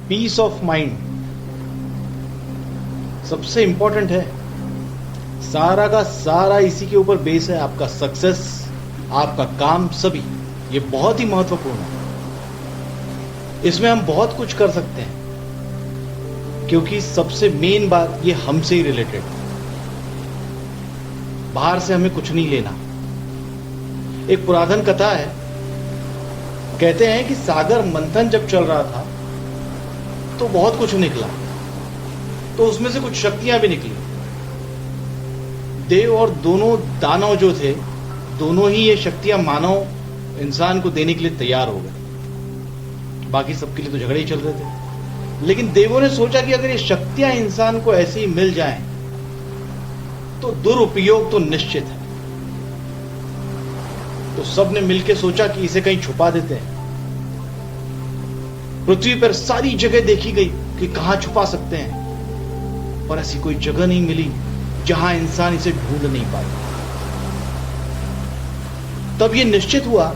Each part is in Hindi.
पीस ऑफ माइंड सबसे इंपॉर्टेंट है। सारा का सारा इसी के ऊपर बेस है। आपका सक्सेस, आपका काम, सभी ये बहुत ही महत्वपूर्ण है। इसमें हम बहुत कुछ कर सकते हैं, क्योंकि सबसे मेन बात ये हमसे ही रिलेटेड है। बाहर से हमें कुछ नहीं लेना। एक पुरातन कथा है, कहते हैं कि सागर मंथन जब चल रहा था तो बहुत कुछ निकला, तो उसमें से कुछ शक्तियां भी निकली। देव और दोनों दानव जो थे, दोनों ही ये शक्तियां मानव इंसान को देने के लिए तैयार हो गए। बाकी सबके लिए तो झगड़े ही चल रहे थे। लेकिन देवों ने सोचा कि अगर ये शक्तियां इंसान को ऐसे ही मिल जाएं तो दुरुपयोग तो निश्चित है। तो सबने मिलकर सोचा कि इसे कहीं छुपा देते हैं। पृथ्वी पर सारी जगह देखी गई कि कहां छुपा सकते हैं, पर ऐसी कोई जगह नहीं मिली जहां इंसान इसे ढूंढ नहीं पाए। तब यह निश्चित हुआ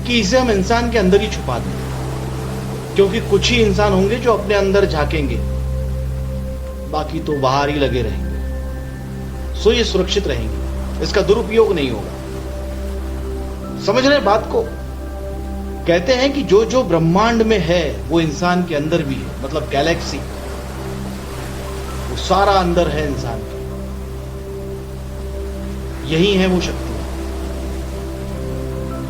कि इसे हम इंसान के अंदर ही छुपा दें, क्योंकि कुछ ही इंसान होंगे जो अपने अंदर झांकेंगे, बाकी तो बाहर ही लगे रहेंगे। सो ये सुरक्षित रहेंगे, इसका दुरुपयोग नहीं होगा। समझ रहे बात को? कहते हैं कि जो जो ब्रह्मांड में है वो इंसान के अंदर भी है। मतलब गैलेक्सी, वो सारा अंदर है इंसान के। यही है वो शक्ति।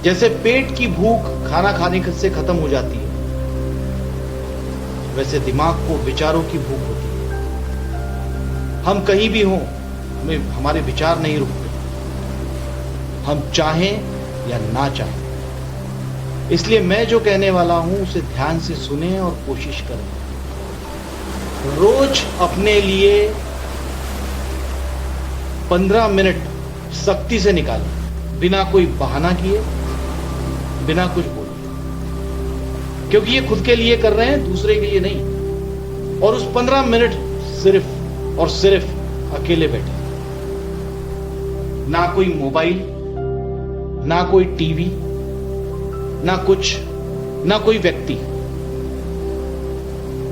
जैसे पेट की भूख खाना खाने से खत्म हो जाती है, वैसे दिमाग को विचारों की भूख होती है। हम कहीं भी हों, हमारे विचार नहीं रुकते, हम चाहें या ना चाहें। इसलिए मैं जो कहने वाला हूं उसे ध्यान से सुने और कोशिश करें। रोज अपने लिए 15 मिनट सख्ती से निकालें, बिना कोई बहाना किए, बिना कुछ बोले, क्योंकि ये खुद के लिए कर रहे हैं, दूसरे के लिए नहीं। और उस 15 मिनट सिर्फ और सिर्फ अकेले बैठे, ना कोई मोबाइल, ना कोई टीवी, ना कुछ, ना कोई व्यक्ति।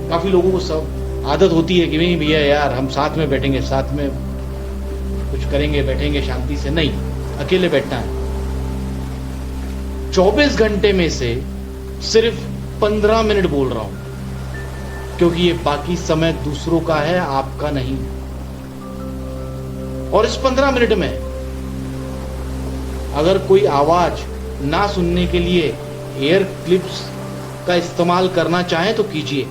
काफी लोगों को सब आदत होती है कि नहीं भैया यार हम साथ में बैठेंगे, साथ में कुछ करेंगे, बैठेंगे शांति से। नहीं, अकेले बैठना है। 24 घंटे में से सिर्फ 15 मिनट बोल रहा हूं, क्योंकि ये बाकी समय दूसरों का है, आपका नहीं। और इस 15 मिनट में अगर कोई आवाज ना सुनने के लिए एयर क्लिप्स का इस्तेमाल करना चाहे तो कीजिए।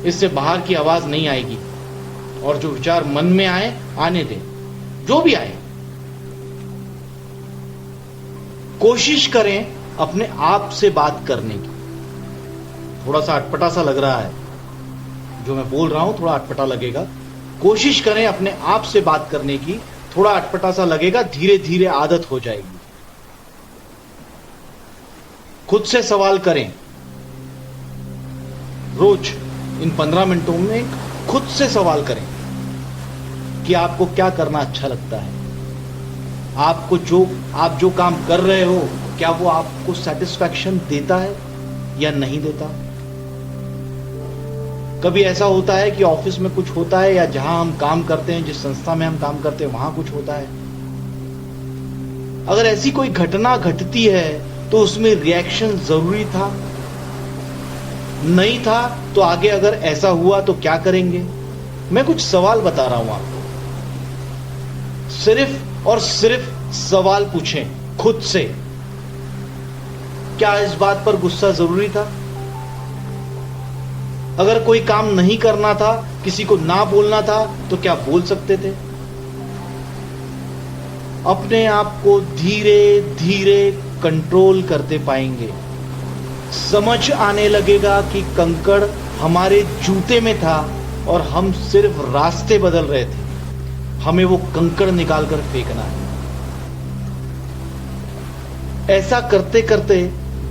इससे बाहर की आवाज नहीं आएगी, और जो विचार मन में आए आने दें, जो भी आए। कोशिश करें अपने आप से बात करने की। थोड़ा सा अटपटा सा लग रहा है जो मैं बोल रहा हूं, थोड़ा अटपटा लगेगा। कोशिश करें अपने आप से बात करने की। थोड़ा अटपटा सा लगेगा, धीरे धीरे आदत हो जाएगी। खुद से सवाल करें रोज इन 15 मिनटों में। खुद से सवाल करें कि आपको क्या करना अच्छा लगता है, आपको आप जो काम कर रहे हो क्या वो आपको सेटिस्फैक्शन देता है या नहीं देता। कभी ऐसा होता है कि ऑफिस में कुछ होता है, या जहां हम काम करते हैं, जिस संस्था में हम काम करते हैं, वहां कुछ होता है। अगर ऐसी कोई घटना घटती है तो उसमें रिएक्शन जरूरी था, नहीं था तो आगे अगर ऐसा हुआ तो क्या करेंगे। मैं कुछ सवाल बता रहा हूं आपको, सिर्फ और सिर्फ सवाल पूछें खुद से। क्या इस बात पर गुस्सा जरूरी था? अगर कोई काम नहीं करना था, किसी को ना बोलना था, तो क्या बोल सकते थे? अपने आप को धीरे धीरे कंट्रोल करते पाएंगे। समझ आने लगेगा कि कंकड़ हमारे जूते में था और हम सिर्फ रास्ते बदल रहे थे। हमें वो कंकड़ निकालकर फेंकना है। ऐसा करते करते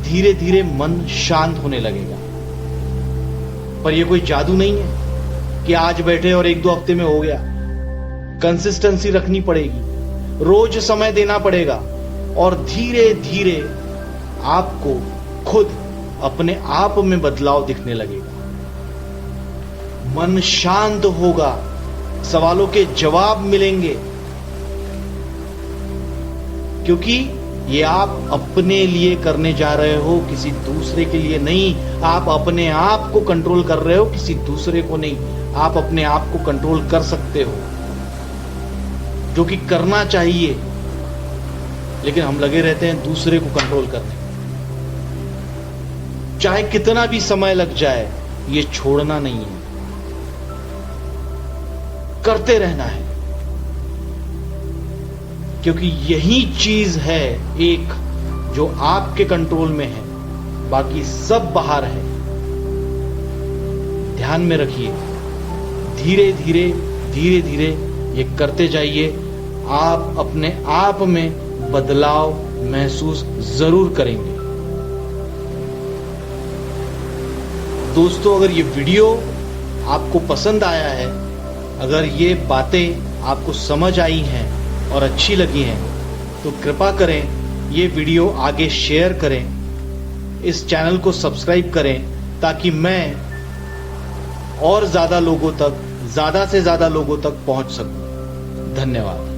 धीरे धीरे मन शांत होने लगेगा। पर यह कोई जादू नहीं है कि आज बैठे और 1-2 हफ्ते में हो गया। कंसिस्टेंसी रखनी पड़ेगी, रोज समय देना पड़ेगा, और धीरे धीरे आपको खुद अपने आप में बदलाव दिखने लगेगा। मन शांत होगा, सवालों के जवाब मिलेंगे, क्योंकि ये आप अपने लिए करने जा रहे हो, किसी दूसरे के लिए नहीं। आप अपने आप को कंट्रोल कर रहे हो, किसी दूसरे को नहीं। आप अपने आप को कंट्रोल कर सकते हो, जो कि करना चाहिए, लेकिन हम लगे रहते हैं दूसरे को कंट्रोल करने। चाहे कितना भी समय लग जाए, ये छोड़ना नहीं है, करते रहना है, क्योंकि यही चीज है एक जो आपके कंट्रोल में है, बाकी सब बाहर है। ध्यान में रखिए, धीरे धीरे धीरे धीरे ये करते जाइए, आप अपने आप में बदलाव महसूस जरूर करेंगे। दोस्तों, अगर ये वीडियो आपको पसंद आया है, अगर ये बातें आपको समझ आई हैं और अच्छी लगी हैं, तो कृपा करें ये वीडियो आगे शेयर करें, इस चैनल को सब्सक्राइब करें, ताकि मैं और ज्यादा लोगों तक, ज्यादा से ज्यादा लोगों तक पहुंच सकूं। धन्यवाद।